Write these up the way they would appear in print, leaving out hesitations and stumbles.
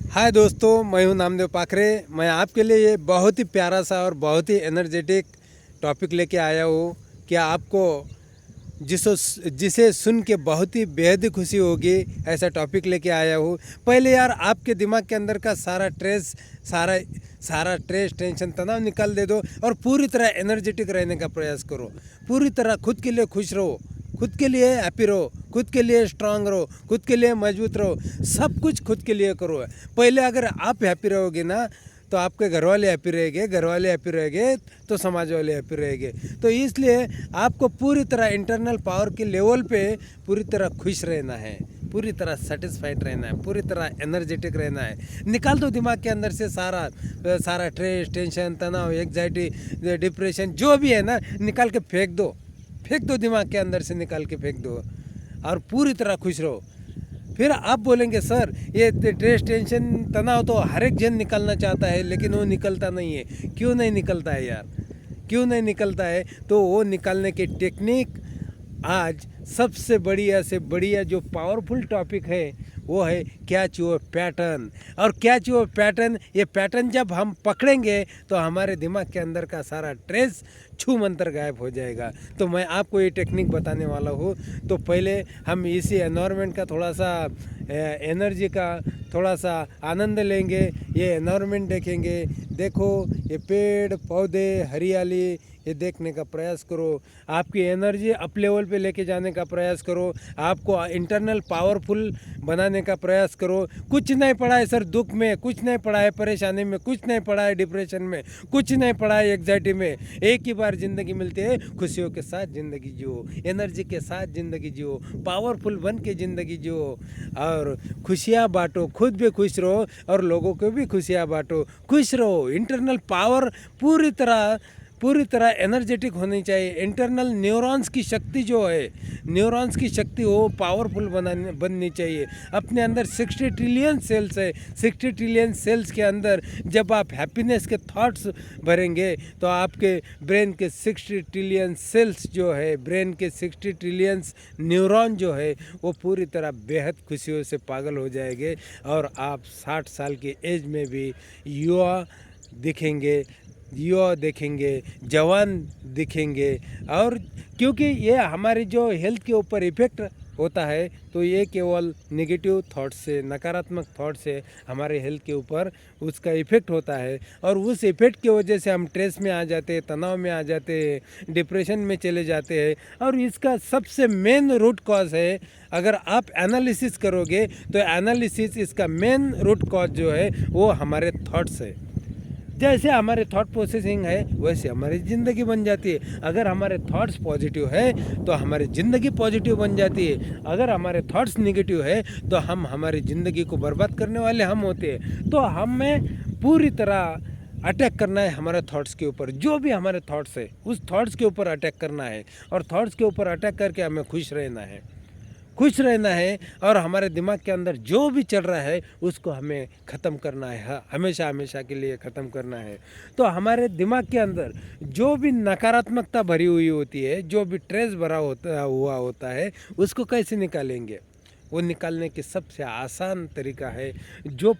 हाय दोस्तों, मैं हूं नामदेव पाखरे। मैं आपके लिए ये बहुत ही प्यारा सा और बहुत ही एनर्जेटिक टॉपिक लेके आया हूँ कि आपको जिसे सुन के बहुत ही बेहद ही खुशी होगी, ऐसा टॉपिक लेके आया हूँ। पहले यार आपके दिमाग के अंदर का सारा स्ट्रेस टेंशन तनाव निकाल दे दो और पूरी तरह एनर्जेटिक रहने का प्रयास करो। पूरी तरह खुद के लिए खुश रहो, खुद के लिए हैप्पी रहो, खुद के लिए स्ट्रांग रहो, खुद के लिए मजबूत रहो। सब कुछ खुद के लिए करो। पहले अगर आप हैप्पी रहोगे ना तो आपके घर वाले हैप्पी रहेंगे, घर वाले हैप्पी रहेंगे तो समाज वाले हैप्पी रहेंगे। तो इसलिए आपको पूरी तरह इंटरनल पावर के लेवल पे पूरी तरह खुश रहना है, पूरी तरह सेटिस्फाइड रहना है, पूरी तरह एनर्जेटिक रहना है। निकाल दो दिमाग के अंदर से सारा स्ट्रेस टेंशन तनाव एग्जाइटी डिप्रेशन जो भी है ना, निकाल के फेंक दो दिमाग के अंदर से, निकाल के फेंक दो और पूरी तरह खुश रहो। फिर आप बोलेंगे सर ये स्ट्रेस टेंशन तनाव तो हर एक जन निकालना चाहता है लेकिन वो निकलता नहीं है। क्यों नहीं निकलता है यार, क्यों नहीं निकलता है? तो वो निकालने की टेक्निक आज सबसे बढ़िया से बढ़िया जो पावरफुल टॉपिक है वो है कैच योर पैटर्न। और कैच योर पैटर्न, ये पैटर्न जब हम पकड़ेंगे तो हमारे दिमाग के अंदर का सारा स्ट्रेस छू मंतर गायब हो जाएगा। तो मैं आपको ये टेक्निक बताने वाला हूँ। तो पहले हम इसी एनवायरनमेंट का थोड़ा सा एनर्जी का थोड़ा सा आनंद लेंगे। ये एनवायरनमेंट देखेंगे, देखो ये पेड़ पौधे हरियाली, ये देखने का प्रयास करो। आपकी एनर्जी अप लेवल पे लेके जाने का प्रयास करो, आपको इंटरनल पावरफुल बनाने का प्रयास करो। कुछ नहीं पड़ा है सर दुख में, कुछ नहीं पड़ा है परेशानी में, कुछ नहीं पड़ा है डिप्रेशन में, कुछ नहीं पड़ा है एग्जाइटी में। एक ही बार ज़िंदगी मिलती है, खुशियों के साथ ज़िंदगी जियो, एनर्जी के साथ ज़िंदगी जियो, पावरफुल बन के ज़िंदगी जियो और खुशियाँ बांटो। खुद भी खुश रहो और लोगों को भी खुशियाँ बांटो। खुश रहो। इंटरनल पावर पूरी तरह एनर्जेटिक होनी चाहिए। इंटरनल न्यूरॉन्स की शक्ति जो है, न्यूरॉन्स की शक्ति वो पावरफुल बननी चाहिए। अपने अंदर 60 ट्रिलियन सेल्स है। 60 ट्रिलियन सेल्स के अंदर जब आप हैप्पीनेस के थॉट्स भरेंगे तो आपके ब्रेन के 60 ट्रिलियन सेल्स जो है, ब्रेन के 60 ट्रिलियन न्यूरॉन जो है वो पूरी तरह बेहद खुशियों से पागल हो जाएंगे और आप 60 साल की एज में भी युवा देखेंगे, जवान दिखेंगे। और क्योंकि ये हमारी जो हेल्थ के ऊपर इफ़ेक्ट होता है तो ये केवल नेगेटिव थॉट से, नकारात्मक थॉट से हमारे हेल्थ के ऊपर उसका इफ़ेक्ट होता है। और उस इफ़ेक्ट की वजह से हम स्ट्रेस में आ जाते हैं, तनाव में आ जाते हैं, डिप्रेशन में चले जाते हैं। और इसका सबसे मेन रूट कॉज है, अगर आप एनालिसिस करोगे तो एनालिसिस इसका मेन रूट कॉज जो है वो हमारे थॉट्स है। जैसे हमारे थॉट प्रोसेसिंग है वैसे हमारी ज़िंदगी बन जाती है। अगर हमारे थॉट्स पॉजिटिव है तो हमारी ज़िंदगी पॉजिटिव बन जाती है। अगर हमारे थॉट्स नेगेटिव है तो हम हमारी ज़िंदगी को बर्बाद करने वाले हम होते हैं। तो हमें पूरी तरह अटैक करना है हमारे थॉट्स के ऊपर। जो भी हमारे थॉट्स है उस थॉट्स के ऊपर अटैक करना है और थॉट्स के ऊपर अटैक करके हमें खुश रहना है और हमारे दिमाग के अंदर जो भी चल रहा है उसको हमें ख़त्म करना है, हमेशा के लिए ख़त्म करना है। तो हमारे दिमाग के अंदर जो भी नकारात्मकता भरी हुई होती है, जो भी स्ट्रेस भरा होता है, उसको कैसे निकालेंगे? वो निकालने की सबसे आसान तरीका है जो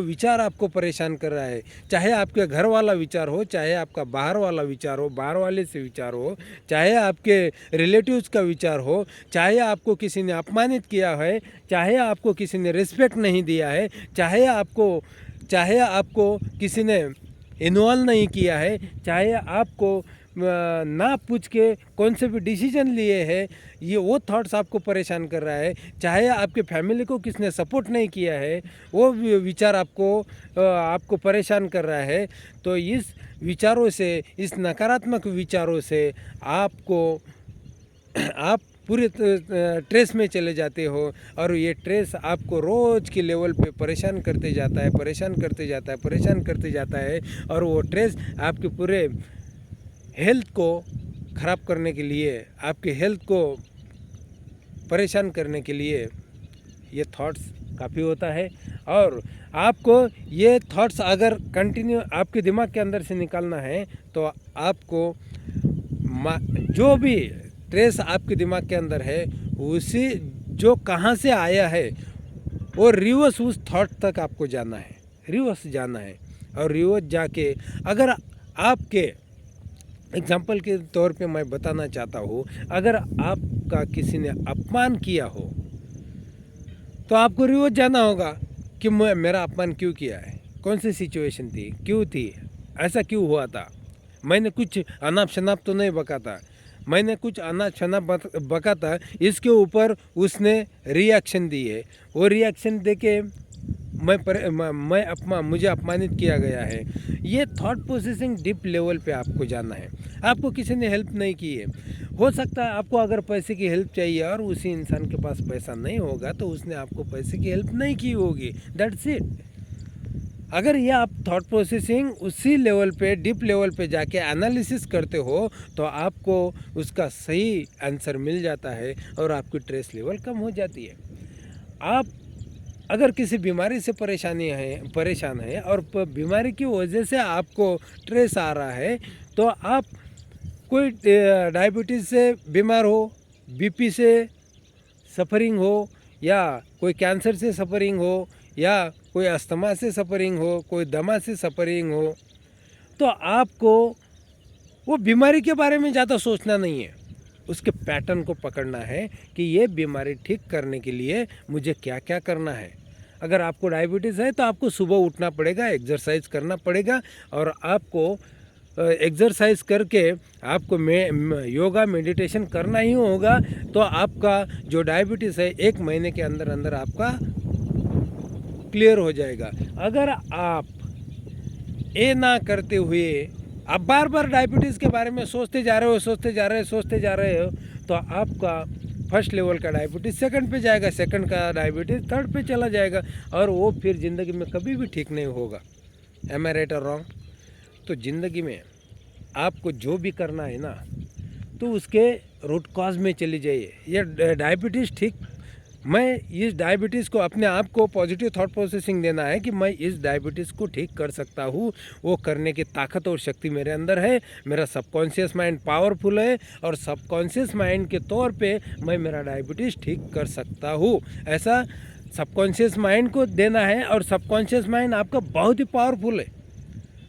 विचार आपको परेशान कर रहा है, चाहे आपके घर वाला विचार हो, चाहे आपका बाहर वाला विचार हो, बाहर वाले से विचार हो, चाहे आपके रिलेटिव्स का विचार हो, चाहे आपको किसी ने अपमानित किया है, चाहे आपको किसी ने रिस्पेक्ट नहीं दिया है, चाहे आपको किसी ने इन्वॉल्व नहीं किया है, चाहे आपको ना पूछ के कौन से भी डिसीजन लिए हैं, ये वो थॉट्स आपको परेशान कर रहा है, चाहे आपके फैमिली को किसने सपोर्ट नहीं किया है, वो विचार आपको परेशान कर रहा है। तो इस विचारों से, इस नकारात्मक विचारों से आप पूरे ट्रेस में चले जाते हो और ये ट्रेस आपको रोज़ के लेवल पे परेशान करते जाता है और वो ट्रेस आपके पूरे हेल्थ को ख़राब करने के लिए, आपके हेल्थ को परेशान करने के लिए ये थॉट्स काफ़ी होता है। और आपको ये थॉट्स अगर कंटिन्यू आपके दिमाग के अंदर से निकालना है तो आपको जो भी स्ट्रेस आपके दिमाग के अंदर है उसी जो कहाँ से आया है और रिवर्स उस थॉट तक आपको जाना है, रिवर्स जाना है। और रिवर्स जाके अगर आपके एग्जाम्पल के तौर पे मैं बताना चाहता हूँ, अगर आपका किसी ने अपमान किया हो तो आपको रिवर्स जाना होगा कि मेरा अपमान क्यों किया है, कौन सी सिचुएशन थी, क्यों थी, ऐसा क्यों हुआ था, मैंने कुछ अनाप शनाप तो नहीं बका था, मैंने कुछ अनाप शनाप बका था, इसके ऊपर उसने रिएक्शन दी है। वो रिएक्शन दे के मुझे अपमानित किया गया है। ये थॉट प्रोसेसिंग डीप लेवल पे आपको जाना है। आपको किसी ने हेल्प नहीं की है, हो सकता है आपको अगर पैसे की हेल्प चाहिए और उसी इंसान के पास पैसा नहीं होगा तो उसने आपको पैसे की हेल्प नहीं की होगी, दैट्स इट। अगर ये आप थॉट प्रोसेसिंग उसी लेवल पे डीप लेवल पे जाके एनालिसिस करते हो तो आपको उसका सही आंसर मिल जाता है और आपकी स्ट्रेस लेवल कम हो जाती है। आप अगर किसी बीमारी से परेशान है और बीमारी की वजह से आपको स्ट्रेस आ रहा है, तो आप कोई डायबिटीज़ से बीमार हो, बीपी से सफ़रिंग हो, या कोई कैंसर से सफ़रिंग हो, या कोई अस्थमा से सफ़रिंग हो, कोई दमा से सफ़रिंग हो, तो आपको वो बीमारी के बारे में ज़्यादा सोचना नहीं है, उसके पैटर्न को पकड़ना है कि ये बीमारी ठीक करने के लिए मुझे क्या क्या करना है। अगर आपको डायबिटीज़ है तो आपको सुबह उठना पड़ेगा, एक्सरसाइज करना पड़ेगा, और आपको एक्सरसाइज करके आपको योगा मेडिटेशन करना ही होगा। तो आपका जो डायबिटीज़ है 1 महीने के अंदर अंदर आपका क्लियर हो जाएगा। अगर आप ये ना करते हुए आप बार बार डायबिटीज़ के बारे में सोचते जा रहे हो तो आपका फर्स्ट लेवल का डायबिटीज़ सेकंड पे जाएगा, सेकंड का डायबिटीज़ थर्ड पे चला जाएगा, और वो फिर ज़िंदगी में कभी भी ठीक नहीं होगा। एम आई राइट और रॉन्ग? तो ज़िंदगी में आपको जो भी करना है ना, तो उसके रूट कॉज में चली जाइए। ये डायबिटीज़ ठीक, मैं इस डायबिटीज़ को अपने आप को पॉजिटिव थॉट प्रोसेसिंग देना है कि मैं इस डायबिटीज़ को ठीक कर सकता हूँ, वो करने की ताकत और शक्ति मेरे अंदर है, मेरा सबकॉन्शियस माइंड पावरफुल है, और सबकॉन्शियस माइंड के तौर पे मैं मेरा डायबिटीज़ ठीक कर सकता हूँ। ऐसा सबकॉन्शियस माइंड को देना है, और सबकॉन्शियस माइंड आपका बहुत ही पावरफुल है।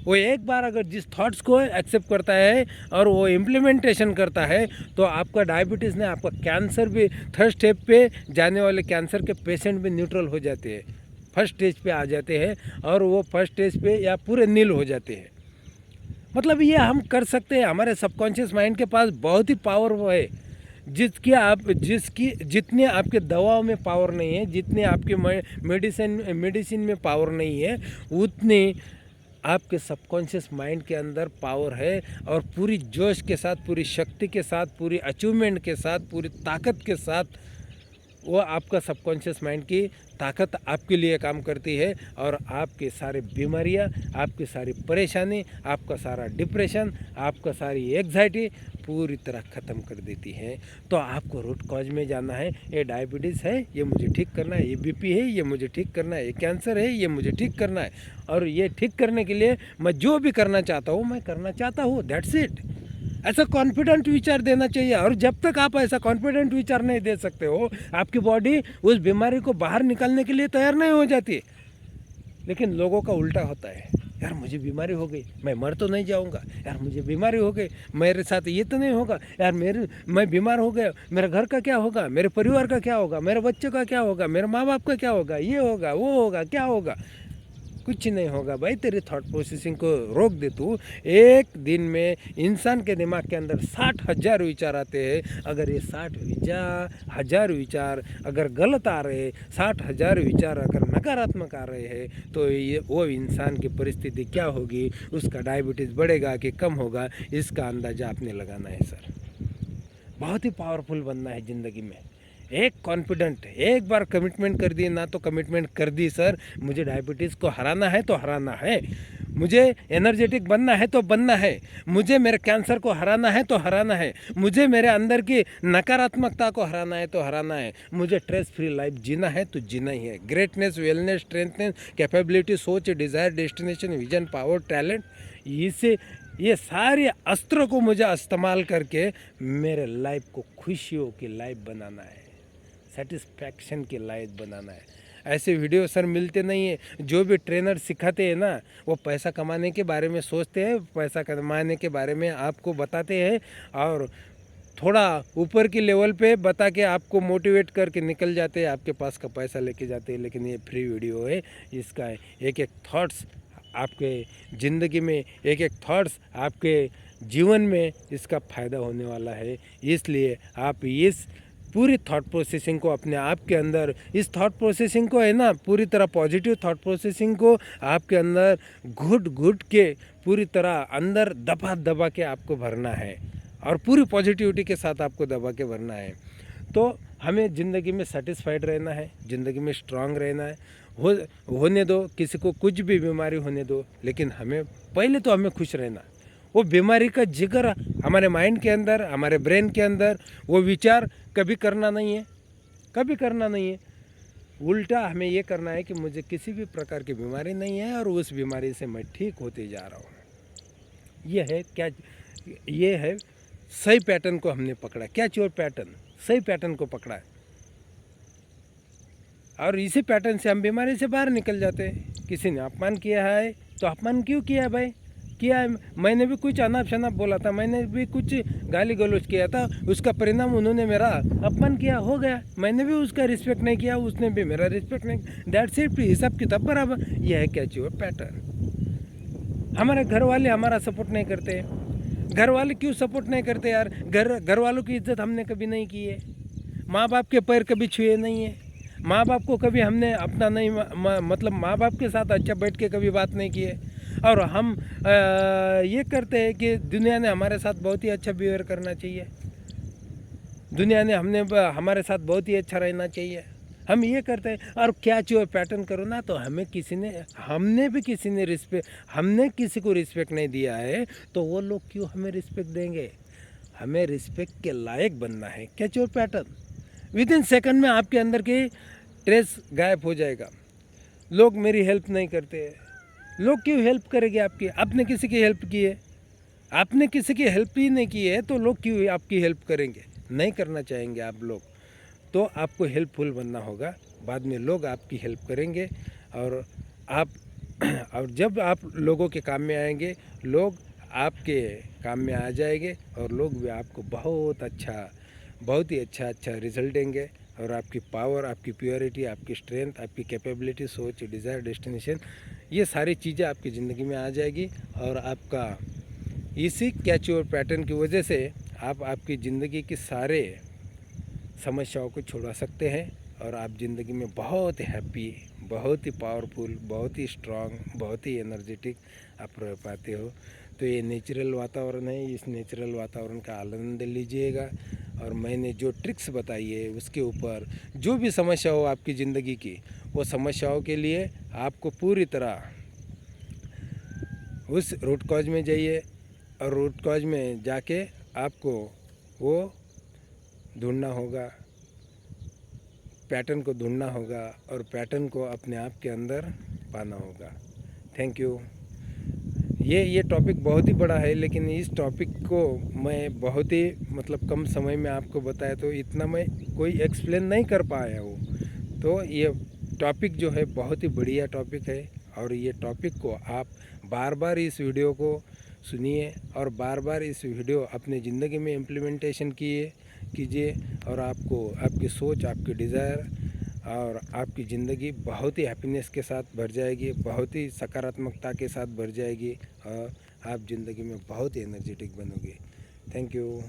वो एक बार अगर जिस थॉट्स को एक्सेप्ट करता है और वो इम्प्लीमेंटेशन करता है, तो आपका डायबिटीज़ ने आपका कैंसर भी थर्ड स्टेप पे जाने वाले कैंसर के पेशेंट भी न्यूट्रल हो जाते हैं, फर्स्ट स्टेज पे आ जाते हैं, और वो फर्स्ट स्टेज पे या पूरे नील हो जाते हैं। मतलब ये हम कर सकते हैं। हमारे सबकॉन्शियस माइंड के पास बहुत ही पावर वो है, जिसकी जितने आपके दवाओं में पावर नहीं है, जितने आपके मेडिसिन में पावर नहीं है, उतने आपके सबकॉन्शियस माइंड के अंदर पावर है। और पूरी जोश के साथ, पूरी शक्ति के साथ, पूरी अचीवमेंट के साथ, पूरी ताकत के साथ वो आपका सबकॉन्शियस माइंड की ताकत आपके लिए काम करती है, और आपके सारे बीमारियां, आपकी सारी परेशानी, आपका सारा डिप्रेशन, आपका सारी एग्जाइटी पूरी तरह ख़त्म कर देती है। तो आपको रूट कॉज में जाना है। ये डायबिटीज़ है, ये मुझे ठीक करना है, ये बीपी है, ये मुझे ठीक करना है, ये कैंसर है, ये मुझे ठीक करना है, और ये ठीक करने के लिए मैं जो भी करना चाहता हूँ मैं करना चाहता हूँ, दैट्स इट। ऐसा कॉन्फिडेंट विचार देना चाहिए। और जब तक आप ऐसा कॉन्फिडेंट विचार नहीं दे सकते हो, आपकी बॉडी उस बीमारी को बाहर निकालने के लिए तैयार नहीं हो जाती। लेकिन लोगों का उल्टा होता है, यार मुझे बीमारी हो गई, मैं मर तो नहीं जाऊंगा, यार मुझे बीमारी हो गई, मेरे साथ ये तो नहीं होगा, यार मैं बीमार हो गया, मेरे घर का क्या होगा, मेरे परिवार का क्या होगा, मेरे बच्चों का क्या होगा, मेरे माँ बाप का क्या होगा, ये होगा, वो होगा, क्या होगा। कुछ नहीं होगा भाई, तेरी थॉट प्रोसेसिंग को रोक दे तू। एक दिन में इंसान के दिमाग के अंदर 60,000 विचार आते हैं। अगर ये 60,000 विचार अगर गलत आ रहे, 60,000 विचार अगर नकारात्मक आ रहे हैं, तो ये वो इंसान की परिस्थिति क्या होगी, उसका डायबिटीज़ बढ़ेगा कि कम होगा, इसका अंदाज़ा आपने लगाना है सर। बहुत ही पावरफुल बनना है ज़िंदगी में। एक कॉन्फिडेंट, एक बार कमिटमेंट कर दी ना, तो कमिटमेंट कर दी सर, मुझे डायबिटीज़ को हराना है तो हराना है, मुझे एनर्जेटिक बनना है तो बनना है, मुझे मेरे कैंसर को हराना है तो हराना है, मुझे मेरे अंदर की नकारात्मकता को हराना है तो हराना है, मुझे स्ट्रेस फ्री लाइफ जीना है तो जीना ही है। ग्रेटनेस, वेलनेस, स्ट्रेंथनेस, कैपेबिलिटी, सोच, desire, destination, vision, power, talent, इसे ये सारे अस्त्रों को मुझे इस्तेमाल करके मेरे लाइफ को खुशियों की लाइफ बनाना है, सेटिस्फैक्शन की लाइफ बनाना है। ऐसे वीडियो सर मिलते नहीं है। जो भी ट्रेनर सिखाते हैं ना, वो पैसा कमाने के बारे में सोचते हैं, पैसा कमाने के बारे में आपको बताते हैं और थोड़ा ऊपर की लेवल पे बता के आपको मोटिवेट करके निकल जाते हैं, आपके पास का पैसा लेके जाते हैं। लेकिन ये फ्री वीडियो है, इसका एक एक थॉट्स आपके ज़िंदगी में, एक एक थॉट्स आपके जीवन में इसका फ़ायदा होने वाला है। इसलिए आप इस पूरी थॉट प्रोसेसिंग को अपने आप के अंदर, इस थॉट प्रोसेसिंग को है ना, पूरी तरह पॉजिटिव थॉट प्रोसेसिंग को आपके अंदर घुट घुट के पूरी तरह अंदर दबा दबा के आपको भरना है और पूरी पॉजिटिविटी के साथ आपको दबा के भरना है। तो हमें ज़िंदगी में सेटिस्फाइड रहना है, ज़िंदगी में स्ट्रांग रहना है। होने दो, किसी को कुछ भी बीमारी होने दो, लेकिन हमें पहले तो हमें खुश रहना। वो बीमारी का जिक्र हमारे माइंड के अंदर, हमारे ब्रेन के अंदर वो विचार कभी करना नहीं है, कभी करना नहीं है। उल्टा हमें ये करना है कि मुझे किसी भी प्रकार की बीमारी नहीं है और उस बीमारी से मैं ठीक होते जा रहा हूँ। ये है क्या, ये है सही पैटर्न को हमने पकड़ा। क्या चोर पैटर्न, सही पैटर्न को पकड़ा है और इसी पैटर्न से हम बीमारी से बाहर निकल जाते हैं। किसी ने अपमान किया है तो अपमान क्यों किया भाई, किया है। मैंने भी कुछ अनाप शनाप बोला था, मैंने भी कुछ गाली गलौज किया था, उसका परिणाम उन्होंने मेरा अपमान किया, हो गया। मैंने भी उसका रिस्पेक्ट नहीं किया, उसने भी मेरा रिस्पेक्ट नहीं, दैट्स इट। हिसाब किताब बराबर। यह है क्या चोर पैटर्न। हमारे घर वाले हमारा सपोर्ट नहीं करते। घर वाले क्यों सपोर्ट नहीं करते यार? घर वालों की इज्जत हमने कभी नहीं की है, माँ बाप के पैर कभी छुए नहीं है, माँ बाप को कभी हमने अपना नहीं मतलब माँ बाप के साथ अच्छा बैठ के कभी बात नहीं की है। और हम ये करते हैं कि दुनिया ने हमारे साथ बहुत ही अच्छा बिहेवियर करना चाहिए, दुनिया ने हमारे साथ बहुत ही अच्छा रहना चाहिए, हम ये करते हैं। और क्या चाहिए पैटर्न करो ना, तो हमने किसी को रिस्पेक्ट नहीं दिया है, तो वो लोग क्यों हमें रिस्पेक्ट देंगे? हमें रिस्पेक्ट के लायक बनना है। क्या चाहिए पैटर्न, विद इन सेकंड में आपके अंदर की ट्रेस गायब हो जाएगा। लोग मेरी हेल्प नहीं करते, लोग क्यों हेल्प करेंगे आपकी? आपने किसी की हेल्प की है? आपने किसी की हेल्प ही नहीं की है तो लोग क्यों आपकी हेल्प करेंगे? नहीं करना चाहेंगे आप लोग। तो आपको हेल्पफुल बनना होगा, बाद में लोग आपकी हेल्प करेंगे और और जब आप लोगों के काम में आएंगे, लोग आपके काम में आ जाएंगे और लोग भी आपको बहुत ही अच्छा रिजल्ट देंगे। और आपकी पावर, आपकी प्योरिटी, आपकी स्ट्रेंथ, आपकी कैपेबिलिटी, सोच, डिज़ायर, डेस्टिनेशन, ये सारी चीज़ें आपकी ज़िंदगी में आ जाएगी। और आपका इसी कैच योर पैटर्न की वजह से आप आपकी ज़िंदगी की सारे समस्याओं को छुड़ा सकते हैं और आप ज़िंदगी में बहुत ही हैप्पी, बहुत ही पावरफुल, बहुत ही स्ट्रांग, बहुत ही एनर्जेटिक आप रह पाते हो। तो ये नेचुरल वातावरण है, इस नेचुरल वातावरण का आनंद लीजिएगा। और मैंने जो ट्रिक्स बताई है उसके ऊपर जो भी समस्या हो आपकी ज़िंदगी की, वो समस्याओं के लिए आपको पूरी तरह उस रूट कॉज में जाइए और रूट कॉज में जाके आपको वो ढूंढना होगा, पैटर्न को ढूंढना होगा और पैटर्न को अपने आप के अंदर पाना होगा। Thank you. ये टॉपिक बहुत ही बड़ा है, लेकिन इस टॉपिक को मैं बहुत ही कम समय में आपको बताया, तो इतना मैं कोई एक्सप्लेन नहीं कर पाया हूँ। तो ये टॉपिक जो है बहुत ही बढ़िया टॉपिक है और ये टॉपिक को आप बार बार इस वीडियो को सुनिए और बार बार इस वीडियो अपने ज़िंदगी में इम्प्लीमेंटेशन कीजिए और आपको आपकी सोच, आपकी डिज़ायर और आपकी ज़िंदगी बहुत ही हैप्पीनेस के साथ भर जाएगी, बहुत ही सकारात्मकता के साथ भर जाएगी और आप ज़िंदगी में बहुत ही एनर्जेटिक बनोगे। Thank you.